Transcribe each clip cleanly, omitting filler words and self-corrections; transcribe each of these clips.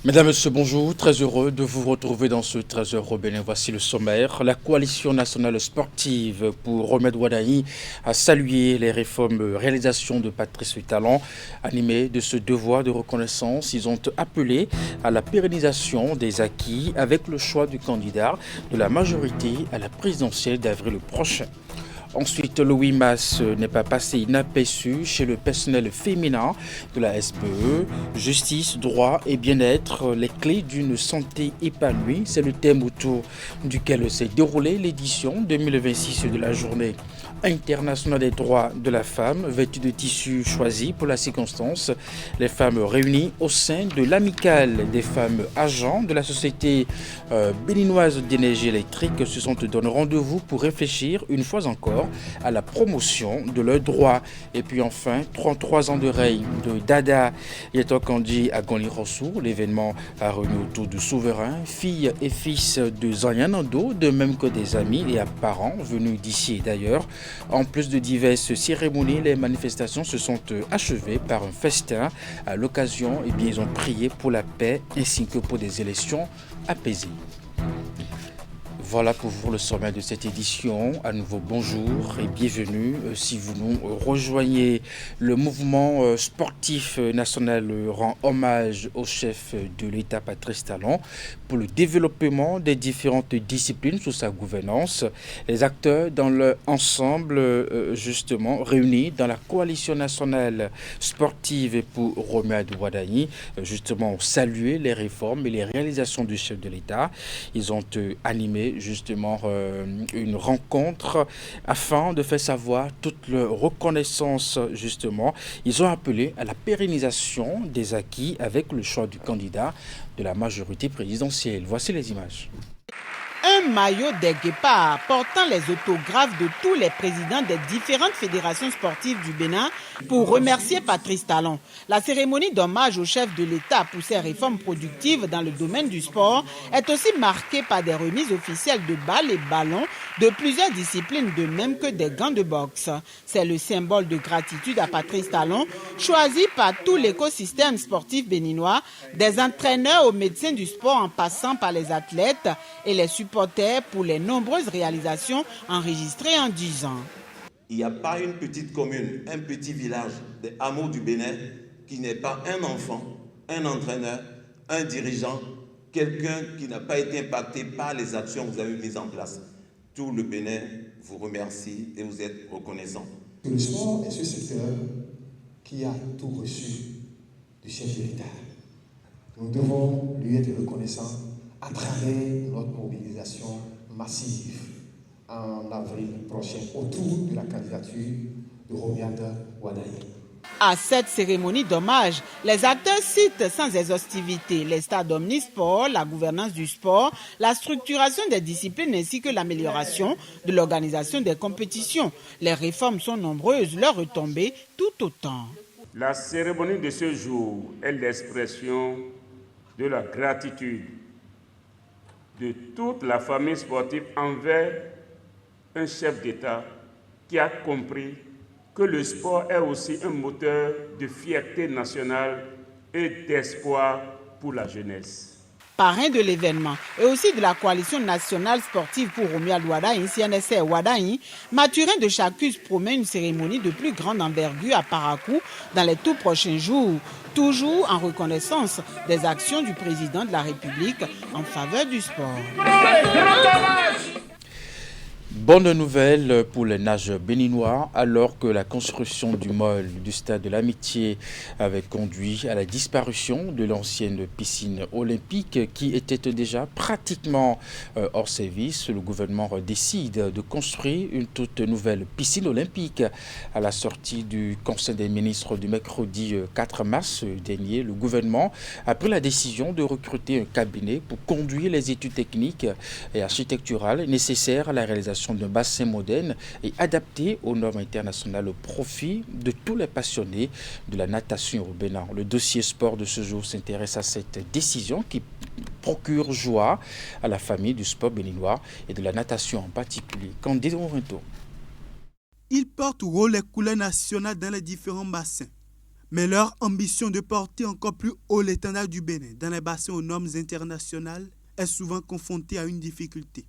Mesdames, Messieurs, bonjour. Très heureux de vous retrouver dans ce 13h au Bénin. Voici le sommaire. La coalition nationale sportive pour Ahmed Ouadahi a salué les réalisations de Patrice Talon. Animés de ce devoir de reconnaissance, ils ont appelé à la pérennisation des acquis avec le choix du candidat de la majorité à la présidentielle d'avril prochain. Ensuite, le 8 mars n'est pas passé inaperçu chez le personnel féminin de la SPE. Justice, droit et bien-être, les clés d'une santé épanouie. C'est le thème autour duquel s'est déroulée l'édition 2026 de la journée internationale des droits de la femme, vêtue de tissus choisis pour la circonstance. Les femmes réunies au sein de l'amicale des femmes agents de la société béninoise d'énergie électrique se sont donné rendez-vous pour réfléchir une fois encore à la promotion de leurs droits. Et puis enfin, 33 ans de règne de Dada Yeto Kandi à Gonli-Rossou. L'événement a réuni autour du souverain, filles et fils de Zanyanando, de même que des amis et parents venus d'ici et d'ailleurs. En plus de diverses cérémonies, les manifestations se sont achevées par un festin. À l'occasion, ils ont prié pour la paix ainsi que pour des élections apaisées. Voilà pour vous le sommet de cette édition. À nouveau, bonjour et bienvenue. Si vous nous rejoignez, le mouvement sportif national rend hommage au chef de l'État, Patrice Talon, pour le développement des différentes disciplines sous sa gouvernance. Les acteurs dans leur ensemble, justement, réunis dans la coalition nationale sportive pour Ahmed Ouadahi, justement, ont salué les réformes et les réalisations du chef de l'État. Ils ont animé justement une rencontre afin de faire savoir toute leur reconnaissance justement. Ils ont appelé à la pérennisation des acquis avec le choix du candidat de la majorité présidentielle. Voici les images. Un maillot des guépards portant les autographes de tous les présidents des différentes fédérations sportives du Bénin pour remercier Patrice Talon. La cérémonie d'hommage au chef de l'État pour ses réformes productives dans le domaine du sport est aussi marquée par des remises officielles de balles et ballons de plusieurs disciplines, de même que des gants de boxe. C'est le symbole de gratitude à Patrice Talon, choisi par tout l'écosystème sportif béninois, des entraîneurs aux médecins du sport en passant par les athlètes et les supporters pour les nombreuses réalisations enregistrées en 10 ans. Il n'y a pas une petite commune, un petit village des hameaux du Bénin qui n'ait pas un enfant, un entraîneur, un dirigeant, quelqu'un qui n'a pas été impacté par les actions que vous avez mises en place. Tout le Bénin vous remercie et vous êtes reconnaissant. Le sport est ce secteur qui a tout reçu du chef de l'État. Nous devons lui être reconnaissants à travers notre mobilisation massive en avril prochain autour de la candidature de Ahmed Ouadahi. À cette cérémonie d'hommage, les acteurs citent sans exhaustivité les stades omnisports, la gouvernance du sport, la structuration des disciplines ainsi que l'amélioration de l'organisation des compétitions. Les réformes sont nombreuses, leurs retombées tout autant. La cérémonie de ce jour est l'expression de la gratitude de toute la famille sportive envers un chef d'État qui a compris que le sport est aussi un moteur de fierté nationale et d'espoir pour la jeunesse. Parrain de l'événement et aussi de la coalition nationale sportive pour Ahmed Ouadahi, CNSR Ouadahi, Mathurin de Chacus promet une cérémonie de plus grande envergure à Parakou dans les tout prochains jours, toujours en reconnaissance des actions du président de la République en faveur du sport. Bonne nouvelle pour les nageurs béninois, alors que la construction du môle du stade de l'Amitié avait conduit à la disparition de l'ancienne piscine olympique qui était déjà pratiquement hors service. Le gouvernement décide de construire une toute nouvelle piscine olympique. À la sortie du Conseil des ministres du mercredi 4 mars dernier, le gouvernement a pris la décision de recruter un cabinet pour conduire les études techniques et architecturales nécessaires à la réalisation d'un bassin moderne et adapté aux normes internationales au profit de tous les passionnés de la natation au Bénin. Le dossier sport de ce jour s'intéresse à cette décision qui procure joie à la famille du sport béninois et de la natation en particulier. Candido Rinto. Il porte au haut les couleurs nationales dans les différents bassins. Mais leur ambition de porter encore plus haut l'étendard du Bénin dans les bassins aux normes internationales est souvent confrontée à une difficulté.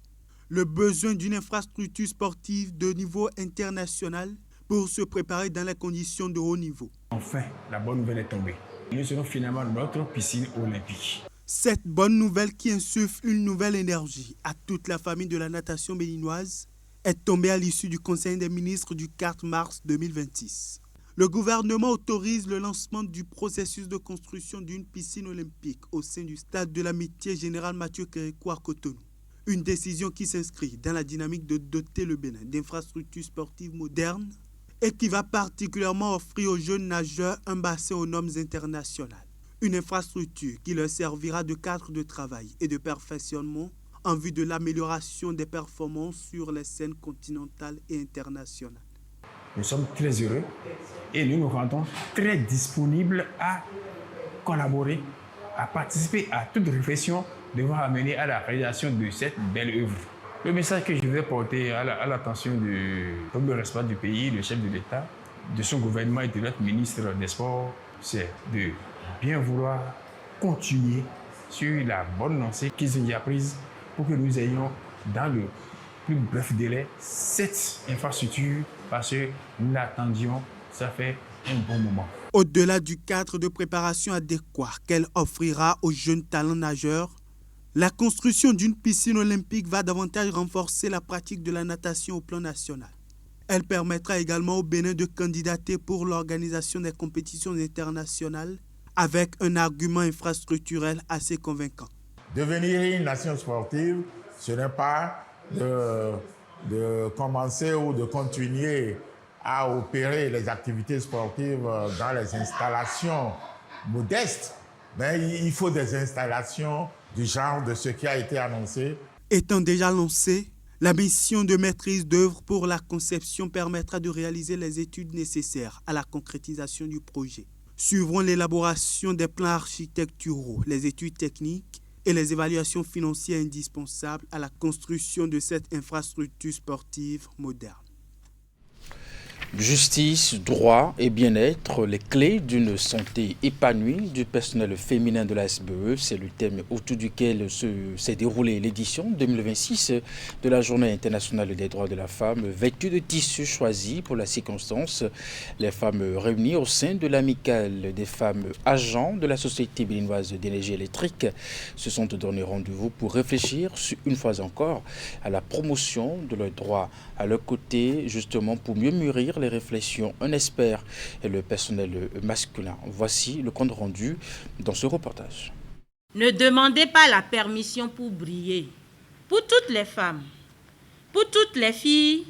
Le besoin d'une infrastructure sportive de niveau international pour se préparer dans les conditions de haut niveau. Enfin, la bonne nouvelle est tombée. Nous serons finalement notre piscine olympique. Cette bonne nouvelle qui insuffle une nouvelle énergie à toute la famille de la natation béninoise est tombée à l'issue du Conseil des ministres du 4 mars 2026. Le gouvernement autorise le lancement du processus de construction d'une piscine olympique au sein du stade de l'Amitié Général Mathieu Kérékou à Cotonou. Une décision qui s'inscrit dans la dynamique de doter le Bénin d'infrastructures sportives modernes et qui va particulièrement offrir aux jeunes nageurs un bassin aux normes internationales. Une infrastructure qui leur servira de cadre de travail et de perfectionnement en vue de l'amélioration des performances sur les scènes continentales et internationales. Nous sommes très heureux et nous nous rendons très disponibles à collaborer, à participer à toute réflexion devant amener à la réalisation de cette belle œuvre. Le message que je vais porter à l'attention du premier responsable du pays, le chef de l'État, de son gouvernement et de notre ministre des Sports, c'est de bien vouloir continuer sur la bonne lancée qu'ils ont déjà prise pour que nous ayons dans le plus bref délai cette infrastructure parce que nous l'attendions, ça fait un bon moment. Au-delà du cadre de préparation adéquat qu'elle offrira aux jeunes talents nageurs, la construction d'une piscine olympique va davantage renforcer la pratique de la natation au plan national. Elle permettra également au Bénin de candidater pour l'organisation des compétitions internationales avec un argument infrastructurel assez convaincant. Devenir une nation sportive, ce n'est pas de commencer ou de continuer à opérer les activités sportives dans les installations modestes, mais il faut des installations du genre de ce qui a été annoncé. Étant déjà lancée, la mission de maîtrise d'œuvre pour la conception permettra de réaliser les études nécessaires à la concrétisation du projet. Suivront l'élaboration des plans architecturaux, les études techniques et les évaluations financières indispensables à la construction de cette infrastructure sportive moderne. Justice, droit et bien-être, les clés d'une santé épanouie du personnel féminin de la SBE, c'est le thème autour duquel s'est déroulée l'édition 2026 de la Journée internationale des droits de la femme, vêtue de tissus choisis pour la circonstance. Les femmes réunies au sein de l'amicale des femmes agents de la Société béninoise d'énergie électrique se sont donné rendez-vous pour réfléchir une fois encore à la promotion de leurs droits à leur côté, justement pour mieux mûrir les réflexions, un expert et le personnel masculin. Voici le compte rendu dans ce reportage. Ne demandez pas la permission pour briller. Pour toutes les femmes, pour toutes les filles,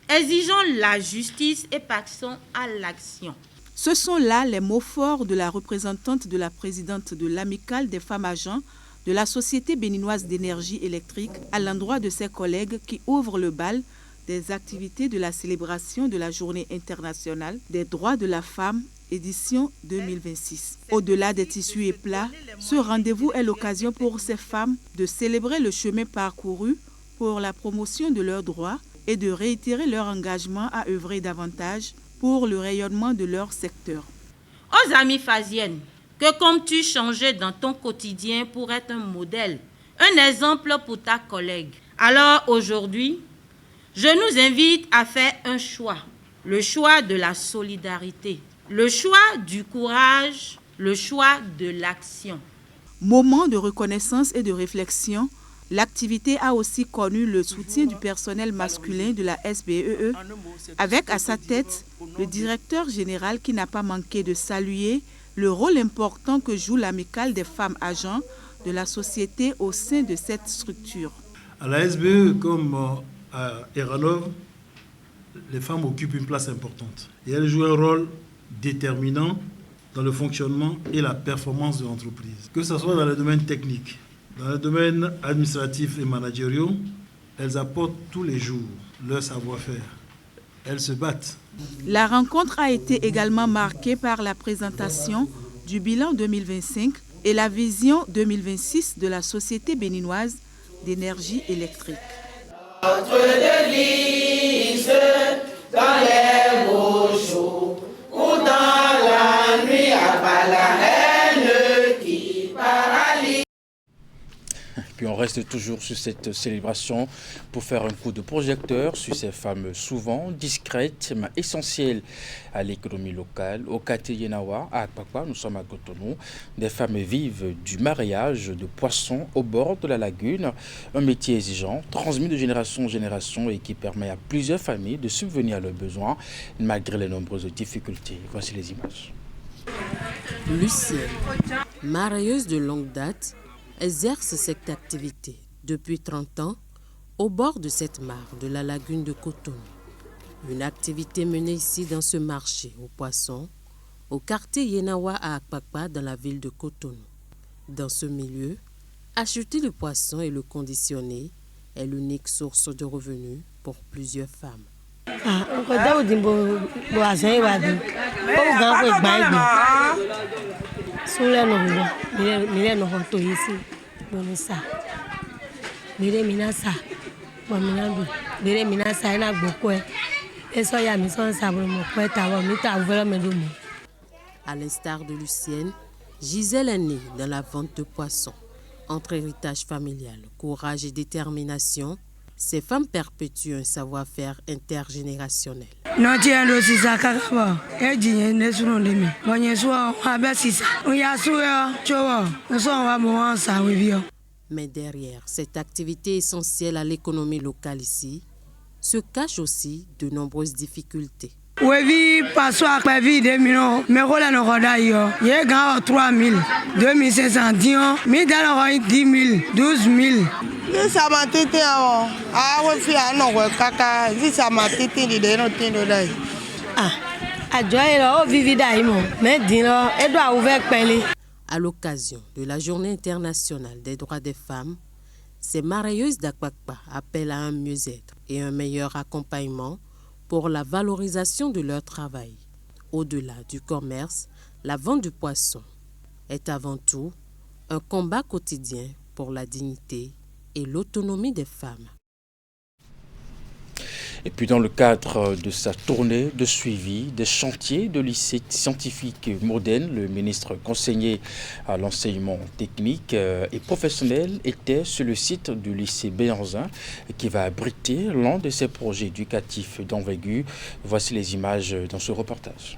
exigeons la justice et passons à l'action. Ce sont là les mots forts de la représentante de la présidente de l'amicale des femmes agents de la Société béninoise d'énergie électrique à l'endroit de ses collègues qui ouvrent le bal des activités de la célébration de la Journée internationale des droits de la femme, édition 2026. Au-delà des tissus et plats, ce rendez-vous est l'occasion pour ces femmes de célébrer le chemin parcouru pour la promotion de leurs droits et de réitérer leur engagement à œuvrer davantage pour le rayonnement de leur secteur. Aux amies phasiennes, que comptes-tu changer dans ton quotidien pour être un modèle, un exemple pour ta collègue? Alors aujourd'hui, je nous invite à faire un choix, le choix de la solidarité, le choix du courage, le choix de l'action. Moment de reconnaissance et de réflexion, l'activité a aussi connu le soutien du personnel masculin de la SBEE, avec à sa tête le directeur général qui n'a pas manqué de saluer le rôle important que joue l'amicale des femmes agents de la société au sein de cette structure. À la SBE, comme à Eranov, les femmes occupent une place importante et elles jouent un rôle déterminant dans le fonctionnement et la performance de l'entreprise. Que ce soit dans le domaine technique, dans le domaine administratif et managériaux, elles apportent tous les jours leur savoir-faire. Elles se battent. La rencontre a été également marquée par la présentation du bilan 2025 et la vision 2026 de la Société béninoise d'énergie électrique. Notre devise dans les beaux jours ou dans la nuit. reste toujours sur cette célébration pour faire un coup de projecteur sur ces femmes souvent discrètes mais essentielles à l'économie locale. Au quartier Yenawa, à Akpakpa, nous sommes à Cotonou. Des femmes vivent du mariage de poissons au bord de la lagune. Un métier exigeant, transmis de génération en génération et qui permet à plusieurs familles de subvenir à leurs besoins malgré les nombreuses difficultés. Voici les images. Lucienne, marieuse de longue date, exerce cette activité depuis 30 ans au bord de cette mare de la lagune de Cotonou. Une activité menée ici dans ce marché aux poissons, au quartier Yenawa à Akpakpa dans la ville de Cotonou. Dans ce milieu, acheter le poisson et le conditionner est l'unique source de revenus pour plusieurs femmes. À l'instar de Lucienne, Gisèle est née dans la vente de poissons. Entre héritage familial, courage et détermination, ces femmes perpétuent un savoir-faire intergénérationnel. Mais derrière cette activité essentielle à l'économie locale ici, se cachent aussi de nombreuses difficultés. Oui, parce que la vie de millions, mais voilà nos rodailles. Il y a 3 000, 2 500, 10 000, 10 000, 12 000. Ça m'a été avant. Ah, oui, c'est un an, caca. Ça m'a été l'idée de notre À l'occasion de la Journée internationale des droits des femmes, ces marieuses d'Akpakpa appellent à un mieux-être et un meilleur accompagnement pour la valorisation de leur travail. Au-delà du commerce, la vente de poissons est avant tout un combat quotidien pour la dignité et l'autonomie des femmes. Et puis dans le cadre de sa tournée de suivi des chantiers de lycée scientifique moderne, le ministre conseiller à l'enseignement technique et professionnel était sur le site du lycée Béanzin qui va abriter l'un de ses projets éducatifs d'envergure. Voici les images dans ce reportage.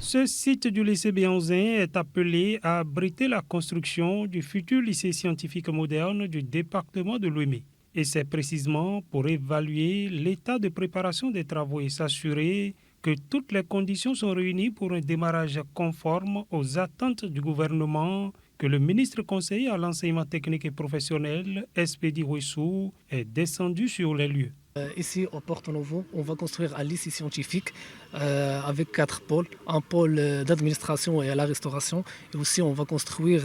Ce site du lycée Béanzin est appelé à abriter la construction du futur lycée scientifique moderne du département de Lomé. Et c'est précisément pour évaluer l'état de préparation des travaux et s'assurer que toutes les conditions sont réunies pour un démarrage conforme aux attentes du gouvernement que le ministre conseiller à l'enseignement technique et professionnel, Espedi Ouessou, est descendu sur les lieux. Ici, au Porto Novo, on va construire un lycée scientifique avec 4 pôles. Un pôle d'administration et à la restauration. Et aussi, on va construire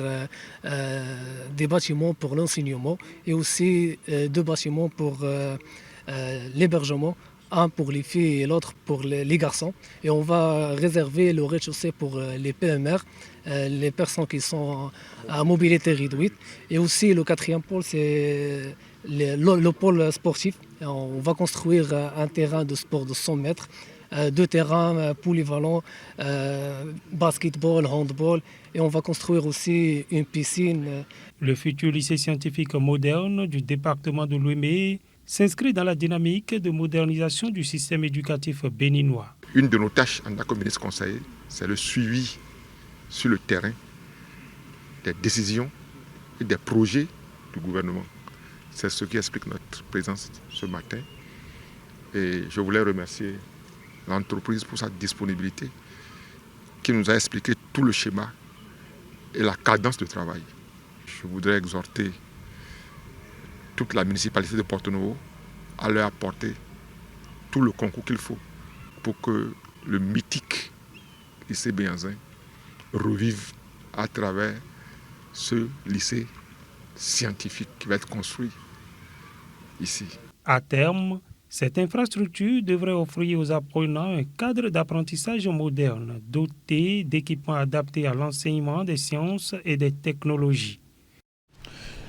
des bâtiments pour l'enseignement et aussi 2 bâtiments pour l'hébergement. Un pour les filles et l'autre pour les garçons. Et on va réserver le rez-de-chaussée pour les PMR, les personnes qui sont à mobilité réduite. Et aussi, le 4e pôle, c'est le pôle sportif. On va construire un terrain de sport de 100 mètres, 2 terrains polyvalents, basketball, handball, et on va construire aussi une piscine. Le futur lycée scientifique moderne du département de Lomé s'inscrit dans la dynamique de modernisation du système éducatif béninois. Une de nos tâches en tant que ministre conseiller, c'est le suivi sur le terrain des décisions et des projets du gouvernement. C'est ce qui explique notre présence ce matin. Et je voulais remercier l'entreprise pour sa disponibilité qui nous a expliqué tout le schéma et la cadence de travail. Je voudrais exhorter toute la municipalité de Porto Novo à leur apporter tout le concours qu'il faut pour que le mythique lycée Béanzin revive à travers ce lycée scientifique qui va être construit ici. À terme, cette infrastructure devrait offrir aux apprenants un cadre d'apprentissage moderne, doté d'équipements adaptés à l'enseignement des sciences et des technologies.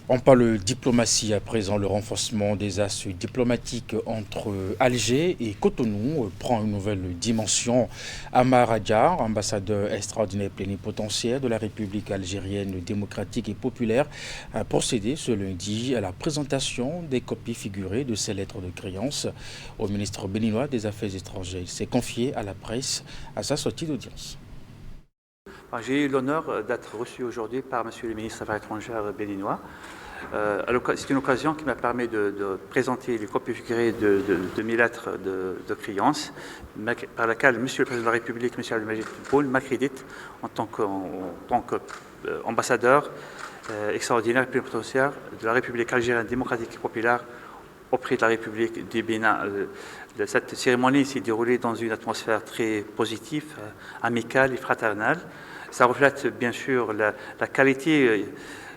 On parle diplomatie à présent. Le renforcement des axes diplomatiques entre Alger et Cotonou prend une nouvelle dimension. Amar Adjar, ambassadeur extraordinaire plénipotentiaire de la République algérienne démocratique et populaire, a procédé ce lundi à la présentation des copies figurées de ses lettres de créance au ministre béninois des Affaires étrangères. Il s'est confié à la presse à sa sortie d'audience. J'ai eu l'honneur d'être reçu aujourd'hui par M. le ministre des Affaires étrangères béninois. C'est une occasion qui m'a permis de présenter les copies figurées de mes lettres de créance, par laquelle M. le Président de la République, M. Abdelmajid Tebboune, m'accrédite en tant qu'ambassadeur extraordinaire plénipotentiaire de la République algérienne démocratique et populaire auprès de la République du Bénin. Cette cérémonie s'est déroulée dans une atmosphère très positive, amicale et fraternelle. Ça reflète bien sûr la qualité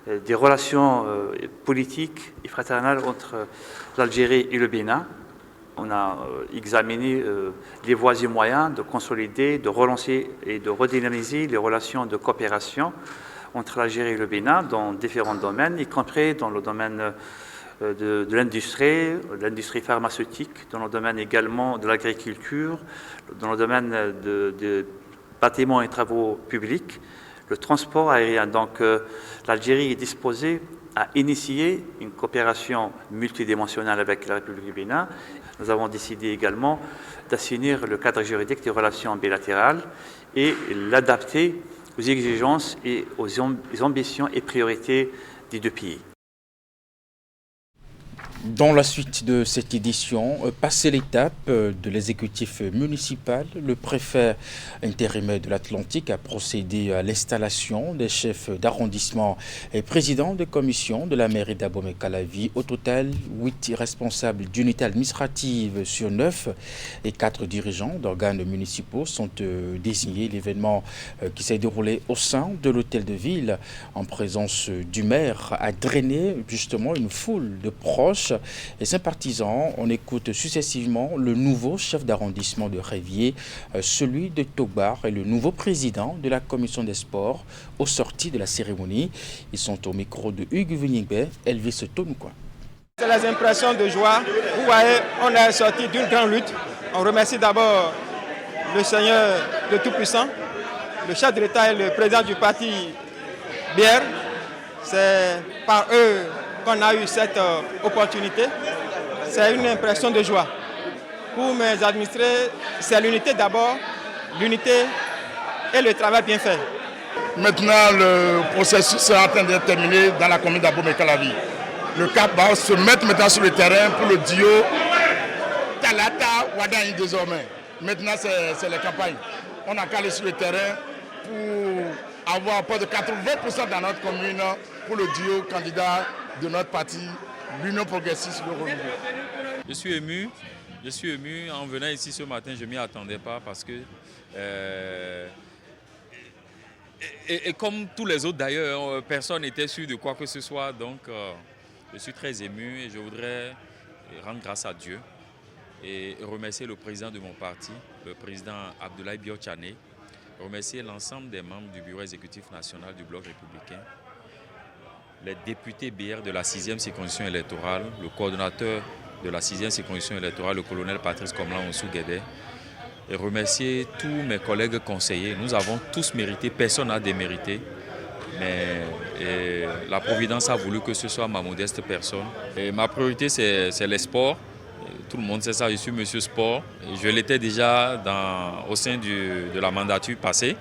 des relations politiques et fraternelles entre l'Algérie et le Bénin. On a examiné les voies et moyens de consolider, de relancer et de redynamiser les relations de coopération entre l'Algérie et le Bénin dans différents domaines, y compris dans le domaine de l'industrie pharmaceutique, dans le domaine également de l'agriculture, dans le domaine de bâtiments et travaux publics, le transport aérien. Donc l'Algérie est disposée à initier une coopération multidimensionnelle avec la République du Bénin. Nous avons décidé également d'assainir le cadre juridique des relations bilatérales et l'adapter aux exigences et aux ambitions et priorités des deux pays. Dans la suite de cette édition, passé l'étape de l'exécutif municipal, le préfet intérimaire de l'Atlantique a procédé à l'installation des chefs d'arrondissement et présidents de commission de la mairie d'Abomey-Calavi. Au total, 8 responsables d'unités administratives sur 9 et 4 dirigeants d'organes municipaux sont désignés. L'événement qui s'est déroulé au sein de l'hôtel de ville en présence du maire a drainé justement une foule de proches et sympathisants. On écoute successivement le nouveau chef d'arrondissement de Révier, celui de Togbar et le nouveau président de la commission des sports au sorti de la cérémonie. Ils sont au micro de Hugues Venigbe, Elvis Tonoukoua. C'est les impressions de joie. Vous voyez, on est sorti d'une grande lutte. On remercie d'abord le Seigneur le Tout-Puissant, le chef de l'État et le président du parti BR. C'est par eux qu'on a eu cette opportunité. C'est une impression de joie. Pour mes administrés, c'est l'unité d'abord, l'unité et le travail bien fait. Maintenant, le processus sera en train d'être terminé dans la commune d'Abomey-Calavi. Le CAP va se mettre maintenant sur le terrain pour le duo Talata Wadaï désormais. Maintenant, c'est la campagne. On a calé sur le terrain pour avoir pas de 80% dans notre commune pour le duo candidat de notre parti, l'Union progressiste le renouveau. Je suis ému en venant ici ce matin, je ne m'y attendais pas parce que, et comme tous les autres d'ailleurs, personne n'était sûr de quoi que ce soit, donc je suis très ému et je voudrais rendre grâce à Dieu et remercier le président de mon parti, le président Abdoulaye Biotchane, remercier l'ensemble des membres du bureau exécutif national du Bloc républicain, les députés BR de la 6e circonscription électorale, le coordonnateur de la 6e circonscription électorale, le colonel Patrice Komlan Onsou-Guédé, et remercier tous mes collègues conseillers. Nous avons tous mérité, personne n'a démérité, mais la Providence a voulu que ce soit ma modeste personne. Et ma priorité, c'est les sports. Tout le monde sait ça, je suis monsieur sport. Je l'étais déjà au sein de la mandature passée.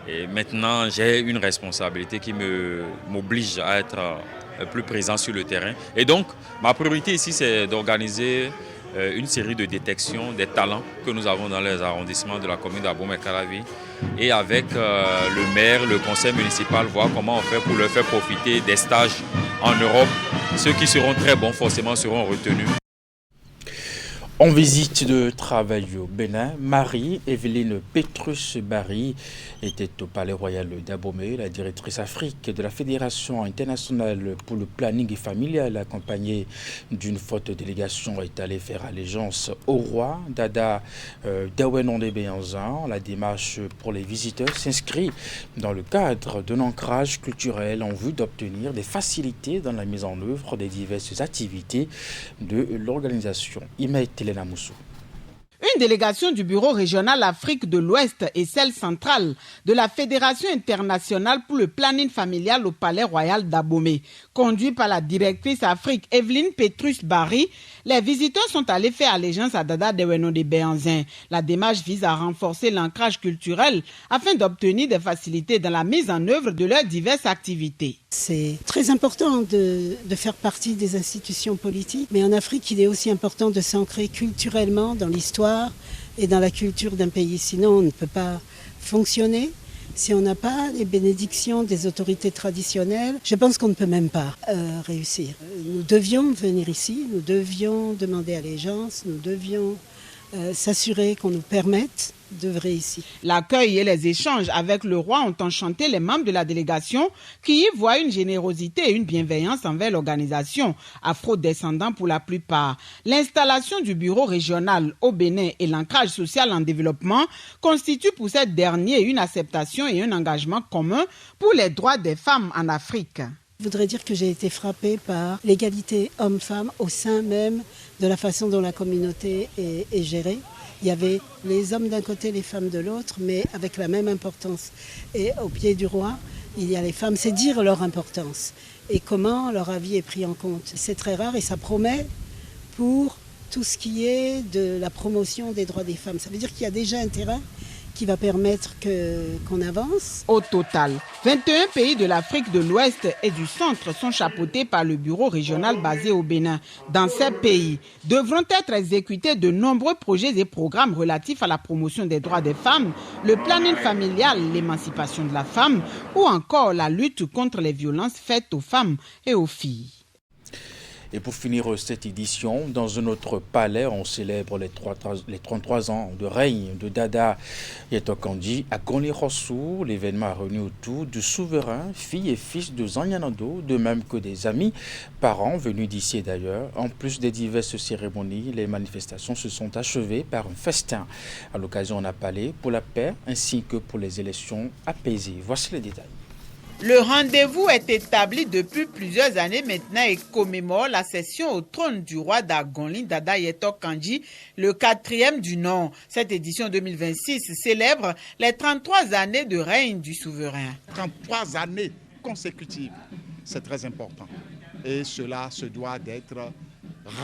Et maintenant, j'ai une responsabilité qui m'oblige à être plus présent sur le terrain. Et donc, ma priorité ici, c'est d'organiser une série de détections des talents que nous avons dans les arrondissements de la commune d'Abomey-Calavi. Et avec le maire, le conseil municipal, voir comment on fait pour leur faire profiter des stages en Europe. Ceux qui seront très bons, forcément, seront retenus. En visite de travail au Bénin, Marie-Evelyne Petrus-Barry était au Palais Royal d'Abomey. La directrice Afrique de la Fédération internationale pour le planning familial, accompagnée d'une forte délégation, est allée faire allégeance au roi Dada Dawenonde Béanzin. La démarche pour les visiteurs s'inscrit dans le cadre d'un ancrage culturel en vue d'obtenir des facilités dans la mise en œuvre des diverses activités de l'organisation. Une délégation du Bureau régional Afrique de l'Ouest et celle centrale de la Fédération internationale pour le planning familial au Palais Royal d'Abomey, conduit par la directrice Afrique Evelyne Petrus-Barry, les visiteurs sont allés faire allégeance à Dada Dawenonde Béanzin. La démarche vise à renforcer l'ancrage culturel afin d'obtenir des facilités dans la mise en œuvre de leurs diverses activités. C'est très important de faire partie des institutions politiques, mais en Afrique, il est aussi important de s'ancrer culturellement dans l'histoire et dans la culture d'un pays. Sinon, on ne peut pas fonctionner. Si on n'a pas les bénédictions des autorités traditionnelles, je pense qu'on ne peut même pas réussir. Nous devions venir ici, nous devions demander allégeance, nous devions s'assurer qu'on nous permette d'œuvrer ici. L'accueil et les échanges avec le roi ont enchanté les membres de la délégation qui y voient une générosité et une bienveillance envers l'organisation, afro-descendants pour la plupart. L'installation du bureau régional au Bénin et l'ancrage social en développement constituent pour cette dernière une acceptation et un engagement commun pour les droits des femmes en Afrique. Je voudrais dire que j'ai été frappée par l'égalité homme-femme au sein même de la façon dont la communauté est gérée. Il y avait les hommes d'un côté, les femmes de l'autre, mais avec la même importance. Et au pied du roi, il y a les femmes. C'est dire leur importance et comment leur avis est pris en compte. C'est très rare et ça promet pour tout ce qui est de la promotion des droits des femmes. Ça veut dire qu'il y a déjà un terrain qui va permettre qu'on avance. Au total, 21 pays de l'Afrique de l'Ouest et du Centre sont chapeautés par le bureau régional basé au Bénin. Dans ces pays, devront être exécutés de nombreux projets et programmes relatifs à la promotion des droits des femmes, le planning familial, l'émancipation de la femme ou encore la lutte contre les violences faites aux femmes et aux filles. Et pour finir cette édition, dans un autre palais, on célèbre les 33 ans de règne de Dada Yetok Kandji à Gonli-Rossou. L'événement a réuni autour du souverain, fille et fils de Zanyanando, de même que des amis, parents venus d'ici et d'ailleurs. En plus des diverses cérémonies, les manifestations se sont achevées par un festin. À l'occasion, on a parlé pour la paix ainsi que pour les élections apaisées. Voici les détails. Le rendez-vous est établi depuis plusieurs années maintenant et commémore la cession au trône du roi d'Agonli, Dada Yetok Kandji, le 4e du nom. Cette édition 2026 célèbre les 33 années de règne du souverain. 33 années consécutives, c'est très important. Et cela se doit d'être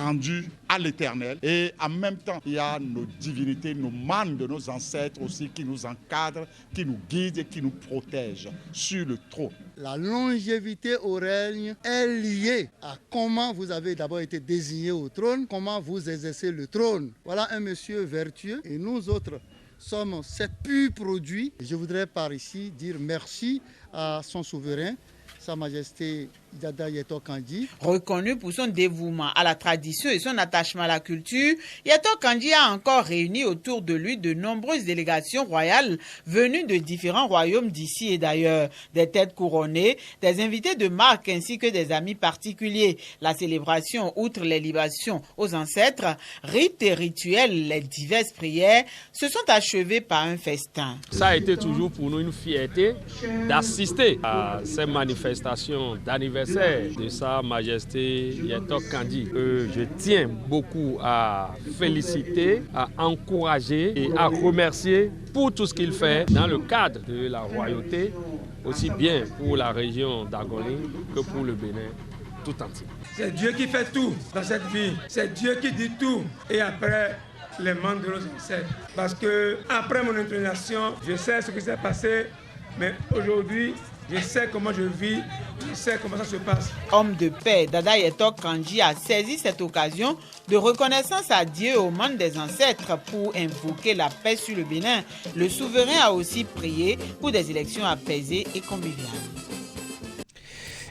rendu à l'Éternel. Et en même temps, il y a nos divinités, nos mânes de nos ancêtres aussi qui nous encadrent, qui nous guident et qui nous protègent sur le trône. La longévité au règne est liée à comment vous avez d'abord été désigné au trône, comment vous exercez le trône. Voilà un monsieur vertueux et nous autres sommes ces purs produits. Je voudrais par ici dire merci à son souverain, Sa Majesté Dada Yetok Kandji. Reconnu pour son dévouement à la tradition et son attachement à la culture, Yetok Kandji a encore réuni autour de lui de nombreuses délégations royales venues de différents royaumes d'ici et d'ailleurs. Des têtes couronnées, des invités de marque ainsi que des amis particuliers. La célébration, outre les libations aux ancêtres, rites et rituels, les diverses prières, se sont achevées par un festin. Ça a été toujours pour nous une fierté d'assister à ces manifestations d'anniversaire de Sa Majesté Yetok Kandji. Je tiens beaucoup à féliciter, à encourager et à remercier pour tout ce qu'il fait dans le cadre de la royauté, aussi bien pour la région d'Agonli que pour le Bénin tout entier. C'est Dieu qui fait tout dans cette vie, c'est Dieu qui dit tout et après les membres de nos ancêtres. Parce que après mon intronisation, je sais ce qui s'est passé, mais aujourd'hui, je sais comment je vis, je sais comment ça se passe. Homme de paix, Dada Yetok Kandji a saisi cette occasion de reconnaissance à Dieu et aux membres des ancêtres pour invoquer la paix sur le Bénin. Le souverain a aussi prié pour des élections apaisées et conviviales.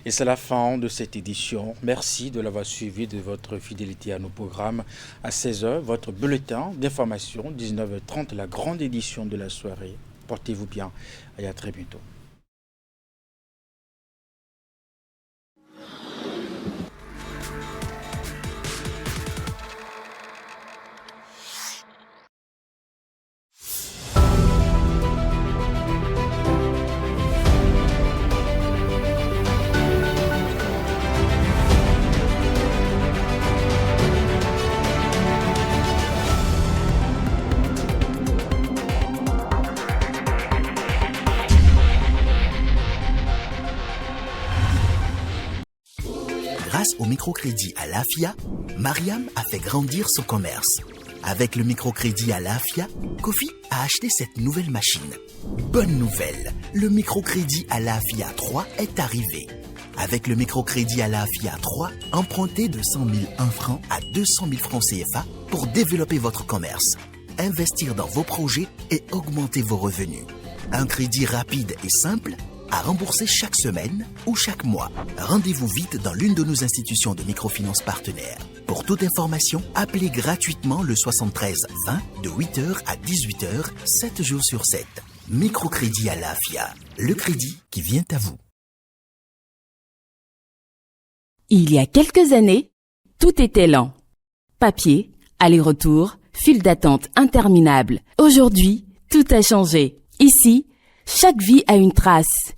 Et c'est la fin de cette édition. Merci de l'avoir suivi, de votre fidélité à nos programmes. À 16h, votre bulletin d'information, 19h30, la grande édition de la soirée. Portez-vous bien et à très bientôt. Grâce au microcrédit à l'AFIA, Mariam a fait grandir son commerce. Avec le microcrédit à l'AFIA, Kofi a acheté cette nouvelle machine. Bonne nouvelle, le microcrédit à l'AFIA 3 est arrivé. Avec le microcrédit à l'AFIA 3, empruntez de 100 001 francs à 200 000 francs CFA pour développer votre commerce, investir dans vos projets et augmenter vos revenus. Un crédit rapide et simple à rembourser chaque semaine ou chaque mois. Rendez-vous vite dans l'une de nos institutions de microfinance partenaires. Pour toute information, appelez gratuitement le 73 20 de 8h à 18h, 7 jours sur 7. Microcrédit à l'AFIA, le crédit qui vient à vous. Il y a quelques années, tout était lent. Papier, aller-retour, file d'attente interminable. Aujourd'hui, tout a changé. Ici, chaque vie a une trace.